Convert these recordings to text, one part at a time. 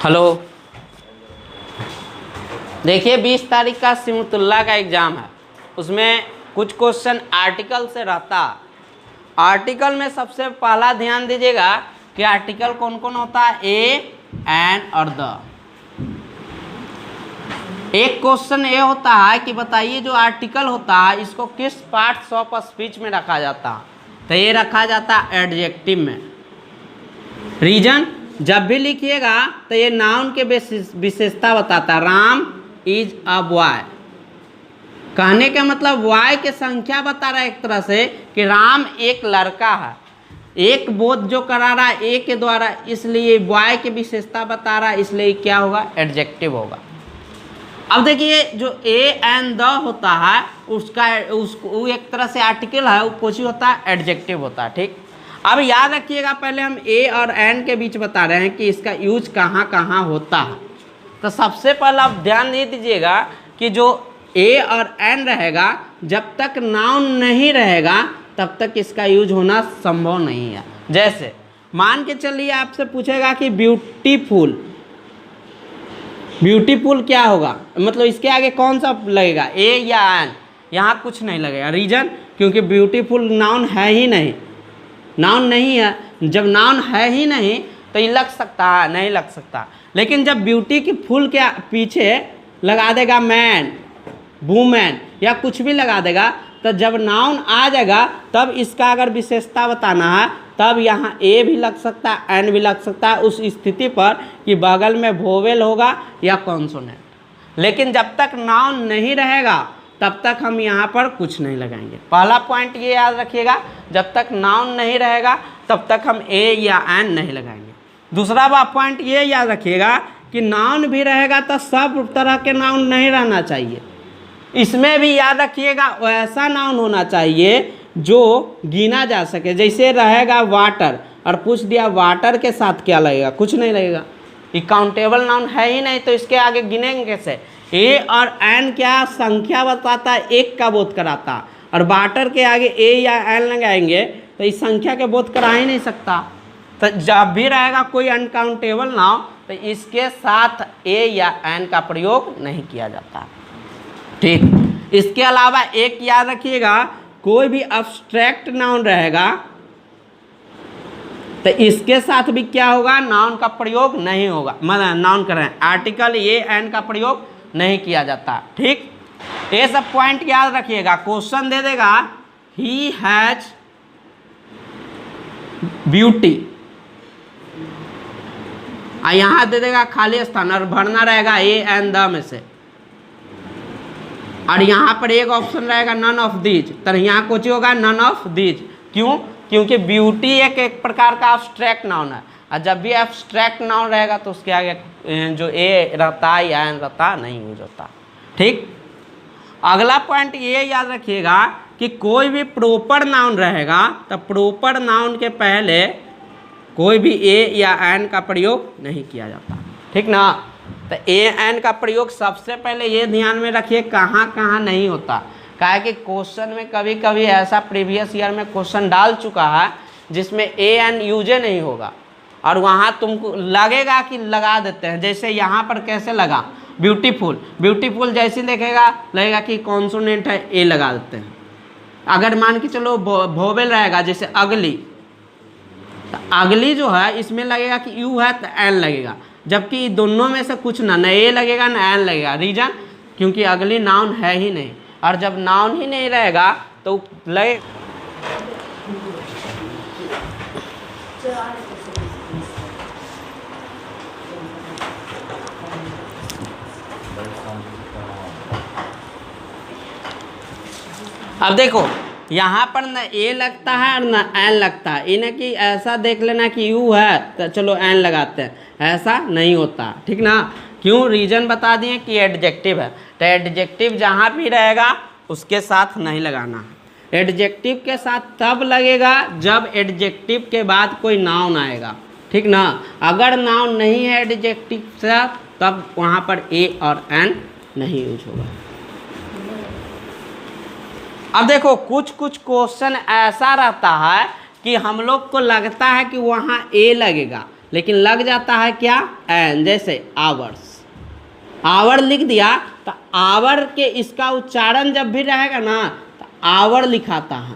Hello, देखिए 20 तारीख का सिमतुल्लाह का एग्ज़ाम है। उसमें कुछ क्वेश्चन आर्टिकल से रहता। आर्टिकल में सबसे पहला ध्यान दीजिएगा कि आर्टिकल कौन कौन होता है, ए, एन और द। एक क्वेश्चन ये होता है कि बताइए जो आर्टिकल होता है इसको किस पार्ट्स ऑफ स्पीच में रखा जाता है। तो ये रखा जाता है एडजेक्टिव में। रीजन जब भी लिखिएगा तो ये नाउन के विशेषता बताता है। राम इज अ बॉय, कहने का मतलब बॉय की संख्या बता रहा है एक तरह से कि राम एक लड़का है। एक बोध जो करा रहा है ए के द्वारा, इसलिए बॉय की विशेषता बता रहा है, इसलिए क्या होगा, एडजेक्टिव होगा। अब देखिए जो ए एंड द होता है उसको एक तरह से आर्टिकल है, वो कुछ होता है एडजेक्टिव होता है। ठीक, अब याद रखिएगा पहले हम ए और एन के बीच बता रहे हैं कि इसका यूज कहाँ कहाँ होता है। तो सबसे पहला आप ध्यान दे दीजिएगा कि जो ए और एन रहेगा, जब तक नाउन नहीं रहेगा तब तक इसका यूज होना संभव नहीं है। जैसे मान के चलिए आपसे पूछेगा कि ब्यूटीफुल, ब्यूटीफुल क्या होगा, मतलब इसके आगे कौन सा लगेगा, ए या एन। यहाँ कुछ नहीं लगेगा। रीजन क्योंकि ब्यूटीफुल नाउन है ही नहीं, नाउन नहीं है। जब नाउन है ही नहीं तो ये लग सकता है, नहीं लग सकता। लेकिन जब ब्यूटी की फुल के पीछे लगा देगा मैन, वुमेन या कुछ भी लगा देगा, तो जब नाउन आ जाएगा तब इसका अगर विशेषता बताना है तब यहाँ ए भी लग सकता है, एन भी लग सकता है, उस स्थिति पर कि बगल में वोवेल होगा या कॉन्सोनेंट। लेकिन जब तक नाउन नहीं रहेगा तब तक हम यहाँ पर कुछ नहीं लगाएंगे। पहला पॉइंट ये याद रखिएगा, जब तक नाउन नहीं रहेगा तब तक हम ए या एन नहीं लगाएंगे। दूसरा पॉइंट ये याद रखिएगा कि नाउन भी रहेगा तो सब तरह के नाउन नहीं रहना चाहिए। इसमें भी याद रखिएगा ऐसा नाउन होना चाहिए जो गिना जा सके। जैसे रहेगा वाटर और पूछ दिया वाटर के साथ क्या लगेगा, कुछ नहीं लगेगा। ये काउंटेबल नाउन है ही नहीं, तो इसके आगे गिनेंगे कैसे। ए और एन क्या संख्या बताता है, एक का बोध कराता, और वाटर के आगे ए या एन लगाएंगे तो इस संख्या के बोध करा ही नहीं सकता। तो जब भी रहेगा कोई अनकाउंटेबल नाउन तो इसके साथ ए या एन का प्रयोग नहीं किया जाता। ठीक, इसके अलावा एक याद रखिएगा, कोई भी अब्स्ट्रैक्ट नाउन रहेगा तो इसके साथ भी क्या होगा, नाउन का प्रयोग नहीं होगा। मतलब नाउन कर रहे हैं, आर्टिकल ए एन का प्रयोग नहीं किया जाता। ठीक, ये सब पॉइंट याद रखिएगा। क्वेश्चन दे देगा ही हैज ब्यूटी, यहाँ दे देगा खाली स्थान और भरना रहेगा ए एन द में से, और यहाँ पर एक ऑप्शन रहेगा नन ऑफ दीज, तो यहाँ कुछ होगा नन ऑफ दीज। क्यों, क्योंकि ब्यूटी एक प्रकार का अब्स्ट्रैक्ट नाउन है, और जब भी अब्स्ट्रैक्ट नाउन रहेगा तो उसके आगे जो ए रहता है या एन रहता नहीं यूज होता। ठीक, अगला पॉइंट ये याद रखिएगा कि कोई भी प्रॉपर नाउन रहेगा तो प्रॉपर नाउन के पहले कोई भी ए या एन का प्रयोग नहीं किया जाता। ठीक ना, तो ए एन का प्रयोग सबसे पहले ये ध्यान में रखिए कहाँ कहाँ नहीं होता। क्या है कि क्वेश्चन में कभी कभी ऐसा प्रीवियस ईयर में क्वेश्चन डाल चुका है जिसमें ए एन यूजे नहीं होगा, और वहाँ तुमको लगेगा कि लगा देते हैं। जैसे यहाँ पर कैसे लगा, ब्यूटीफुल, ब्यूटीफुल जैसे देखेगा लगेगा कि कॉन्सोनेंट है, ए लगा देते हैं। अगर मान के चलो वोवेल रहेगा, जैसे अगली, तो अगली जो है इसमें लगेगा कि यू है तो एन लगेगा, जबकि दोनों में से कुछ ना ए लगेगा ना एन लगेगा। रीजन क्योंकि अगली नाउन है ही नहीं, और जब नाउन ही नहीं रहेगा तो लगे। अब देखो यहाँ पर न ए लगता है और न एन लगता है। इन्हें कि ऐसा देख लेना कि यू है तो चलो एन लगाते हैं, ऐसा नहीं होता। ठीक ना, क्यों, रीजन बता दिए कि एडजेक्टिव है, तो एडजेक्टिव जहाँ भी रहेगा उसके साथ नहीं लगाना। एडजेक्टिव के साथ तब लगेगा जब एडजेक्टिव के बाद कोई नाउन आएगा। ठीक ना, अगर नाउन नहीं है एडजेक्टिव से तब वहाँ पर ए और एन नहीं यूज होगा। अब देखो कुछ कुछ क्वेश्चन ऐसा रहता है कि हम लोग को लगता है कि वहाँ ए लगेगा, लेकिन लग जाता है क्या, एन। जैसे आवर्स, आवर लिख दिया तो आवर के इसका उच्चारण जब भी रहेगा ना तो आवर लिखाता है।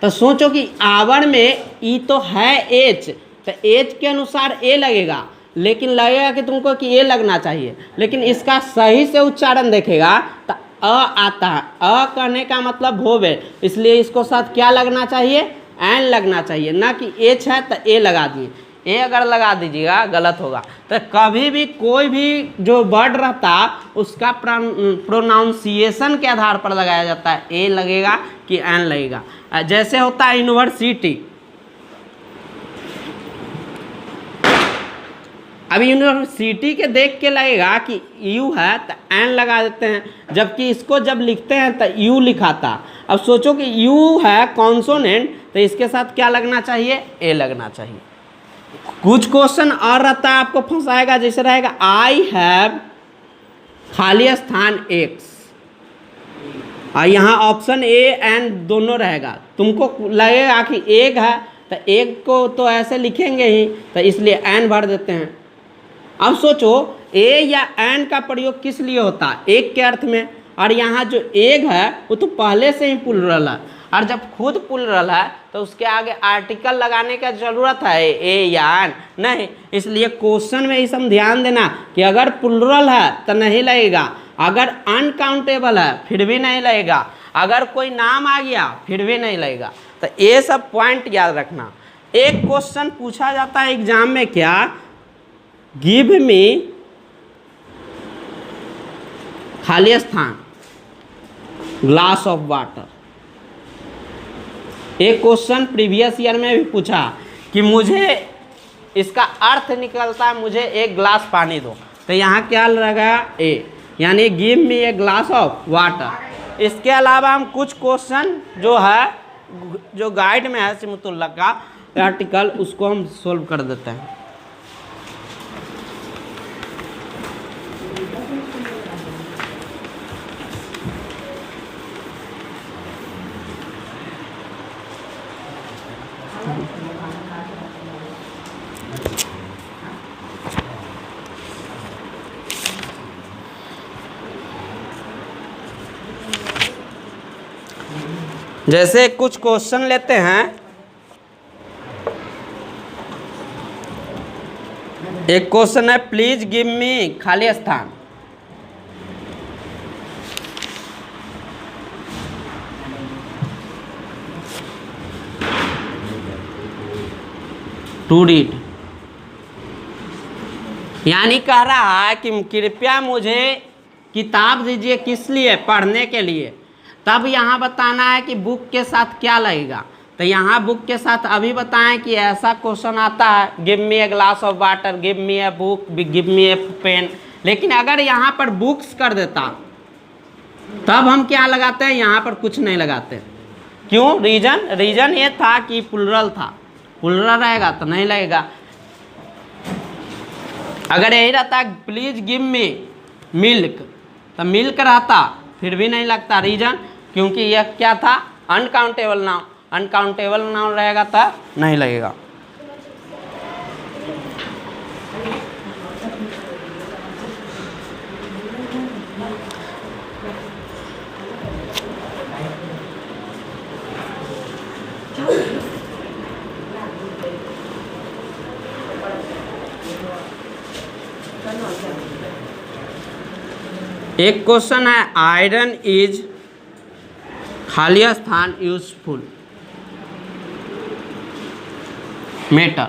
तो सोचो कि आवर में ई तो है एच, तो एच के अनुसार ए लगेगा, लेकिन लगेगा कि तुमको कि ए लगना चाहिए, लेकिन इसका सही से उच्चारण देखेगा तो अ आता है। अ कहने का मतलब वोवेल, इसलिए इसको साथ क्या लगना चाहिए, एन लगना चाहिए, ना कि एच है तो ए लगा दिए। ए अगर लगा दीजिएगा गलत होगा। तो कभी भी कोई भी जो वर्ड रहता उसका प्रोनाउंसिएशन के आधार पर लगाया जाता है, ए लगेगा कि एन लगेगा। जैसे होता है यूनिवर्सिटी, अब यूनिवर्सिटी के देख के लगेगा कि यू है तो एन लगा देते हैं, जबकि इसको जब लिखते हैं तो यू लिखाता। अब सोचो कि यू है कॉन्सोनेंट, तो इसके साथ क्या लगना चाहिए, ए लगना चाहिए। कुछ क्वेश्चन और रहता है आपको फंसाएगा, जैसे रहेगा आई हैव खाली स्थान एक्स, और यहाँ ऑप्शन ए एन दोनों रहेगा। तुमको लगेगा कि एक है तो एक को तो ऐसे लिखेंगे ही, तो इसलिए एन भर देते हैं। अब सोचो ए या एन का प्रयोग किस लिए होता है, एक के अर्थ में, और यहाँ जो एक है वो तो पहले से ही प्लुरल है, और जब खुद प्लुरल है तो उसके आगे आर्टिकल लगाने का जरूरत है ए या एन नहीं। इसलिए क्वेश्चन में इस हम ध्यान देना कि अगर प्लुरल है तो नहीं लगेगा, अगर अनकाउंटेबल है फिर भी नहीं लगेगा, अगर कोई नाम आ गया फिर भी नहीं लगेगा। तो ये सब पॉइंट याद रखना। एक क्वेश्चन पूछा जाता है एग्जाम में, क्या, गिव मी खाली स्थान ग्लास ऑफ वाटर। एक क्वेश्चन प्रीवियस ईयर में भी पूछा कि मुझे इसका अर्थ निकलता है मुझे एक ग्लास पानी दो, तो यहाँ क्या लगा, ए, यानी give me a glass of water. इसके अलावा हम कुछ क्वेश्चन जो है जो गाइड में है सिमतुल्लाह का आर्टिकल, उसको हम सोल्व कर देते हैं। जैसे कुछ क्वेश्चन लेते हैं, एक क्वेश्चन है प्लीज गिव मी खाली स्थान, टू रीड, यानी कह रहा है कि कृपया मुझे किताब दीजिए, किस लिए, पढ़ने के लिए। तब यहाँ बताना है कि बुक के साथ क्या लगेगा। तो यहाँ बुक के साथ अभी बताएं कि ऐसा क्वेश्चन आता है, give me a glass of water, give me a book, give me a pen. लेकिन अगर यहाँ पर बुक्स कर देता तब हम क्या लगाते हैं, यहाँ पर कुछ नहीं लगाते। क्यों, रीजन ये था कि प्लुरल था, प्लुरल रहेगा तो नहीं लगेगा। अगर यही रहता प्लीज गिव मी मिल्क, तो मिल्क रहता फिर भी नहीं लगता। रीजन क्योंकि यह क्या था, अनकाउंटेबल नाउन, अनकाउंटेबल नाउन रहेगा तो नहीं लगेगा। एक क्वेश्चन है आयरन इज खाली स्थान यूजफुल मेटल।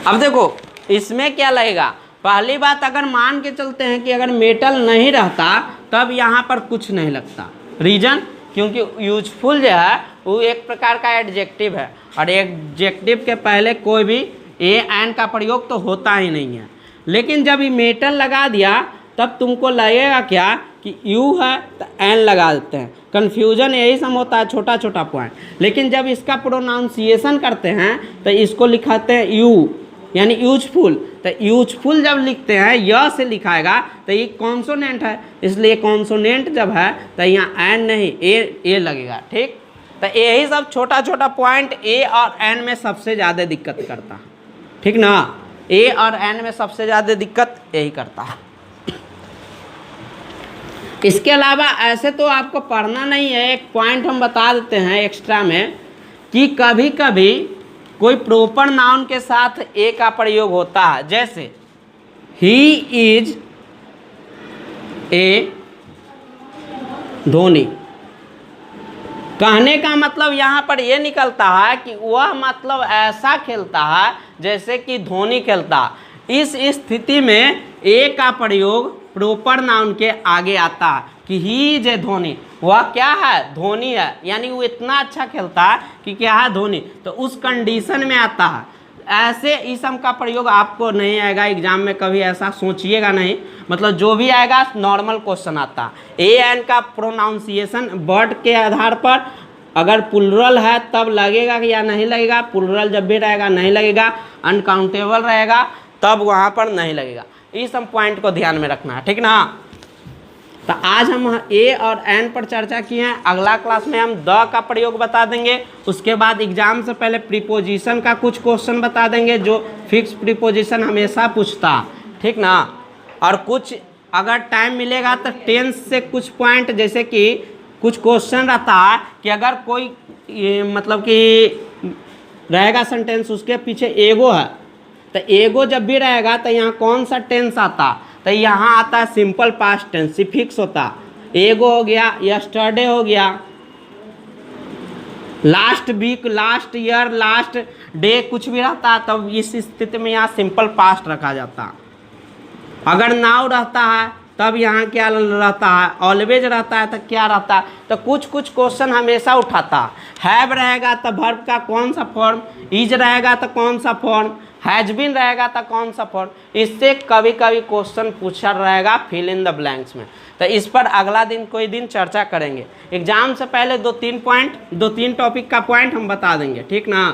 अब देखो इसमें क्या लगेगा, पहली बात अगर मान के चलते हैं कि अगर मेटल नहीं रहता तब यहाँ पर कुछ नहीं लगता। रीजन क्योंकि यूजफुल जो है वो एक प्रकार का एडजेक्टिव है, और एडजेक्टिव के पहले कोई भी ए एन का प्रयोग तो होता ही नहीं है। लेकिन जब ये मेटल लगा दिया तब तुमको लगेगा क्या कि यू है तो एन लगा देते हैं। कन्फ्यूजन यही सब होता है, छोटा छोटा पॉइंट। लेकिन जब इसका प्रोनाउंसिएशन करते हैं तो इसको लिखाते हैं यू, यानी यूजफुल। तो यूजफुल जब लिखते हैं य से लिखाएगा तो ये कॉन्सोनेंट है, इसलिए कॉन्सोनेंट जब है तो यहाँ एन नहीं ए लगेगा। ठीक, तो यही सब छोटा छोटा पॉइंट ए और एन में सबसे ज़्यादा दिक्कत करता है, ठीक ना। ए और एन में सबसे ज़्यादा दिक्कत यही करता है। इसके अलावा ऐसे तो आपको पढ़ना नहीं है, एक पॉइंट हम बता देते हैं एक्स्ट्रा में कि कभी कभी कोई प्रॉपर नाउन के साथ ए का प्रयोग होता है, जैसे ही इज ए धोनी। कहने का मतलब यहाँ पर ये निकलता है कि वह मतलब ऐसा खेलता है जैसे कि धोनी खेलता। इस स्थिति में ए का प्रयोग प्रॉपर नाउन के आगे आता है कि ही इज ए धोनी, वह क्या है, धोनी है, यानी वो इतना अच्छा खेलता है कि क्या है, धोनी। तो उस कंडीशन में आता है। ऐसे इसम का प्रयोग आपको नहीं आएगा एग्जाम में, कभी ऐसा सोचिएगा नहीं। मतलब जो भी आएगा नॉर्मल क्वेश्चन आता है। ए एन का प्रोनाउंसिएशन वर्ड के आधार पर, अगर प्लुरल है तब लगेगा या नहीं लगेगा, प्लुरल जब भी रहेगा नहीं लगेगा, अनकाउंटेबल रहेगा तब वहाँ पर नहीं लगेगा। इस सब पॉइंट को ध्यान में रखना है, ठीक ना। तो आज हम ए और एन पर चर्चा किए हैं। अगला क्लास में हम द का प्रयोग बता देंगे। उसके बाद एग्जाम से पहले प्रीपोजिशन का कुछ क्वेश्चन बता देंगे, जो फिक्स प्रीपोजिशन हमेशा पूछता, ठीक ना। और कुछ अगर टाइम मिलेगा तो टेंस से कुछ पॉइंट, जैसे कि कुछ क्वेश्चन रहता है कि अगर कोई मतलब कि रहेगा सेंटेंस, उसके पीछे एगो है, तो एगो जब भी रहेगा तो यहाँ कौन सा टेंस आता, तो यहाँ आता है सिंपल पास्ट टेंस, सिफिक्स होता। एगो हो गया, यस्टरडे हो गया, last week, last year, last day, कुछ भी रहता है तब इस स्थिति में यहाँ सिंपल पास्ट रखा जाता। अगर नाउ रहता है तब यहाँ क्या रहता है, ऑलवेज रहता है तो क्या रहता है। तो कुछ कुछ क्वेश्चन हमेशा उठाता। हैव रहेगा तो वर्ब का कौन सा फॉर्म, इज रहेगा तो कौन सा फॉर्म, हैज बीन रहेगा तो कौन सा फॉर्म। इससे कभी कभी क्वेश्चन पूछा रहेगा फिल इन द ब्लैंक्स में। तो इस पर अगला दिन कोई दिन चर्चा करेंगे। एग्जाम से पहले 2-3 पॉइंट, 2-3 टॉपिक का पॉइंट हम बता देंगे, ठीक ना।